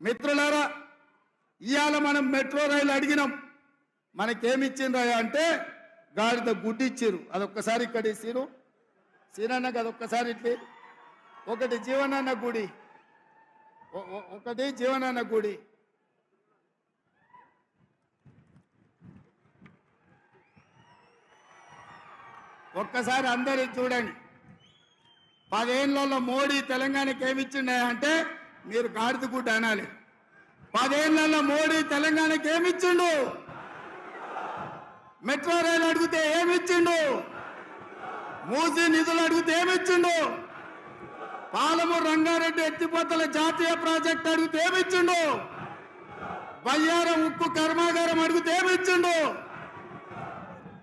మిత్రులారా, ఇవాళ మనం మెట్రో రైలు అడిగినాం, మనకేమిచ్చిండ్రా అంటే గాడిద గుడ్డి ఇచ్చిర్రు. అదొక్కసారి ఇక్కడ ఇచ్చిర్రు. సీనన్నకు అదొక్కసారి ఇట్లా ఒకటి జీవనన్న గుడి, ఒకటి జీవనన్న గుడి. ఒక్కసారి అందరూ చూడండి. 10 ఏళ్లలో మోడీ తెలంగాణకి ఏమిచ్చిండే అంటే మీరు గాడిద గుడ్డ అనాలి. 10 ఏళ్లలో మోడీ తెలంగాణకి ఏమిచ్చిండు? మెట్రో రైలు అడిగితే ఏమిచ్చిండు? మూసీ నిధులు అడిగితే ఏమిచ్చిండు? పాలమూరు రంగారెడ్డి ఎత్తిపోతల జాతీయ ప్రాజెక్ట్ అడిగితే ఏమిచ్చిండు? బయ్యారం ఉక్కు కర్మాగారం అడిగితే ఏమిచ్చిండు?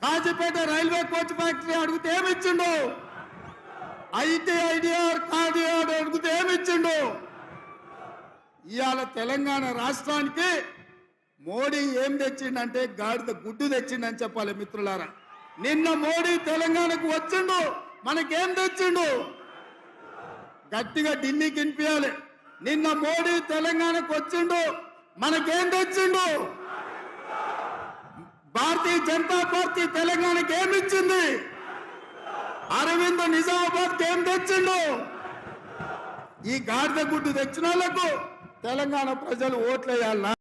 కాజీపేట రైల్వే కోచ్ ఫ్యాక్టరీ అడిగితే ఏమిచ్చిండు? ఐటీఐడిఆర్ కార్డిఆర్ అడిగితే ఏమిచ్చిండు? ఇవాళ తెలంగాణ రాష్ట్రానికి మోడీ ఏం తెచ్చిండంటే గాడిద గుడ్డు తెచ్చిండని చెప్పాలి మిత్రులారా. నిన్న మోడీ తెలంగాణకు వచ్చిండు, మనకేం తెచ్చిండు? గట్టిగా ఢిల్లీకి వినిపించాలి. నిన్న మోడీ తెలంగాణకు వచ్చిండు, మనకేం తెచ్చిండు? భారతీయ జనతా పార్టీ తెలంగాణకి ఏమిచ్చింది? అరవింద్ నిజామాబాద్కి ఏం తెచ్చిండు? ఈ గాడిద గుడ్డు తెచ్చిన వాళ్ళకు తెలంగాణ ప్రజలు ఓట్లేయాలన్నా